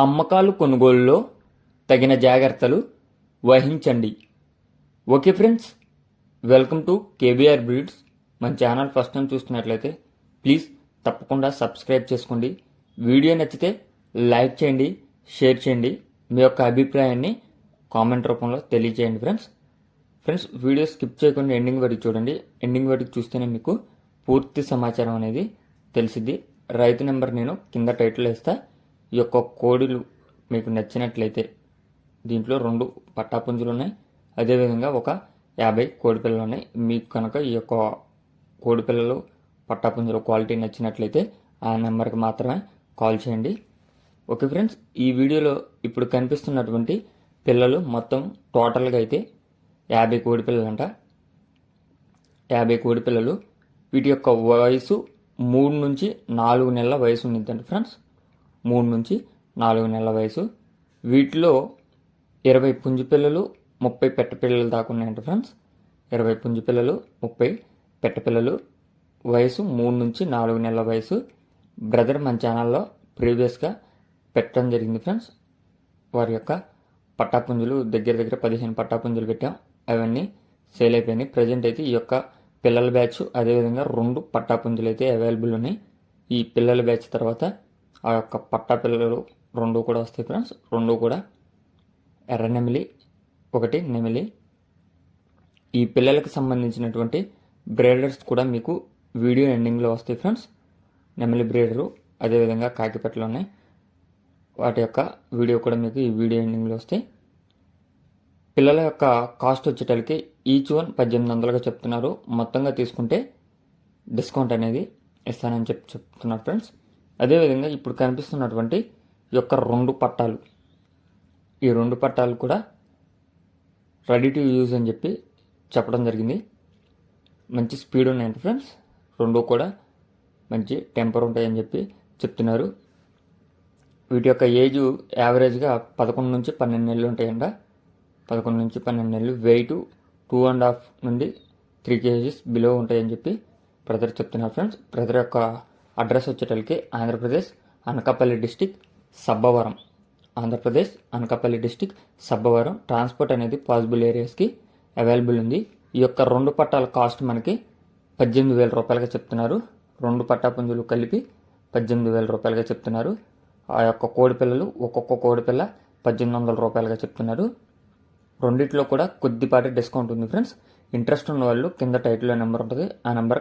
అమ్మకాలు కొనుగోలులో తగిన జాగ్రత్తలు వహించండి. Okay friends, welcome to KBR breeds. మన ఛానల్ ఫస్ట్ టైం చూస్తున్నట్లయితే ప్లీజ్ తప్పకుండా సబ్స్క్రైబ్ చేసుకోండి. వీడియో నచ్చితే లైక్ చేయండి, షేర్ చేయండి. మీ యొక్క అభిప్రాయాన్ని కామెంట్ రూపంలో తెలియజేయండి ఫ్రెండ్స్. వీడియో స్కిప్ చేయకుండా ఎండింగ్ వరకు చూడండి. ఎండింగ్ వరకు చూస్తేనే మీకు పూర్తి సమాచారం అనేది తెలిసిద్ది. రైతు నెంబర్ నేను కింద టైటిల్ వేస్తా. ఈ యొక్క కోడిలు మీకు నచ్చినట్లయితే దీంట్లో 2 పట్టాపుంజులు ఉన్నాయి, అదేవిధంగా ఒక 50 కోడిపిల్లలు ఉన్నాయి. మీకు కనుక ఈ యొక్క కోడిపిల్లలు పట్టాపుంజుల క్వాలిటీ నచ్చినట్లయితే ఆ నెంబర్కి మాత్రమే కాల్ చేయండి. ఓకే ఫ్రెండ్స్, ఈ వీడియోలో ఇప్పుడు కనిపిస్తున్నటువంటి పిల్లలు మొత్తం టోటల్గా అయితే 50 కోడిపిల్లలు అంట. 50 కోడిపిల్లలు. వీటి యొక్క వయసు 3 నుంచి 4 నెలల వయసు ఉండిందండి ఫ్రెండ్స్. 3 నుంచి 4 నెలల వయసు. వీటిలో 20 పుంజు పిల్లలు, 30 పెట్ట పిల్లలు దాకా ఉన్నాయంట ఫ్రెండ్స్. 20 పుంజు పిల్లలు, 30 పెట్ట పిల్లలు. వయసు 3 నుంచి 4 నెలల వయసు. బ్రదర్ మన ఛానల్లో ప్రీవియస్గా పెట్టడం జరిగింది ఫ్రెండ్స్. వారి యొక్క పట్టాపుంజులు దగ్గర 15 పట్టాపుంజులు పెట్టాం. అవన్నీ సేల్ అయిపోయినాయి. ప్రజెంట్ అయితే ఈ యొక్క పిల్లల బ్యాచ్, అదేవిధంగా 2 పట్టాపుంజులు అయితే అవైలబుల్ ఉన్నాయి. ఈ పిల్లల బ్యాచ్ తర్వాత ఆ యొక్క పట్టా పిల్లలు 2 కూడా వస్తాయి ఫ్రెండ్స్. 2 కూడా ఎర్ర నెమిలి, 1 నెమిలి. ఈ పిల్లలకు సంబంధించినటువంటి బ్రేడర్స్ కూడా మీకు వీడియో ఎండింగ్లో వస్తాయి ఫ్రెండ్స్. నెమిలి బ్రేడరు, అదేవిధంగా కాకిపెట్టలు ఉన్నాయి. వాటి యొక్క వీడియో కూడా మీకు ఈ వీడియో ఎండింగ్లో వస్తాయి. పిల్లల యొక్క కాస్ట్ వచ్చేటలకి ఈచ్ వన్ 1800గా చెప్తున్నారు. మొత్తంగా తీసుకుంటే డిస్కౌంట్ అనేది ఇస్తానని చెప్తున్నారు ఫ్రెండ్స్. అదేవిధంగా ఇప్పుడు కనిపిస్తున్నటువంటి ఈ యొక్క 2 పట్టాలు, ఈ 2 పట్టాలు కూడా రెడీ టు యూజ్ అని చెప్పడం జరిగింది. మంచి స్పీడ్ ఉన్నాయంట ఫ్రెండ్స్. 2 కూడా మంచి టెంపర్ ఉంటాయని చెప్తున్నారు. వీటి యొక్క ఏజ్ యావరేజ్గా 11 నుంచి 12 నెలలు ఉంటాయంట. 11 నుంచి 12 నెలలు. వెయిట్ 2.5 నుండి 3 kgs బిలో ఉంటాయని బ్రదర్ చెప్తున్నారు ఫ్రెండ్స్. బ్రదర్ యొక్క అడ్రస్ వచ్చేటలకి Andhra Pradesh Anakapalli district Sabbavaram. Andhra Pradesh Anakapalli district Sabbavaram. Transport అనేది పాసిబుల్ ఏరియాస్కి అవైలబుల్ ఉంది. ఈ యొక్క 2 పట్టాల కాస్ట్ మనకి 18,000 రూపాయలుగా చెప్తున్నారు. 2 పట్టాపుంజులు కలిపి 18,000 రూపాయలుగా చెప్తున్నారు. ఆ యొక్క కోడిపిల్లలు ఒక్కొక్క కోడిపిల్ల 1800 రూపాయలుగా చెప్తున్నారు. రెండిట్లో కూడా కొద్దిపాటి డిస్కౌంట్ ఉంది ఫ్రెండ్స్. ఇంట్రెస్ట్ ఉన్న వాళ్ళు కింద టైటిల్లో నెంబర్ ఉంటుంది, ఆ నెంబర్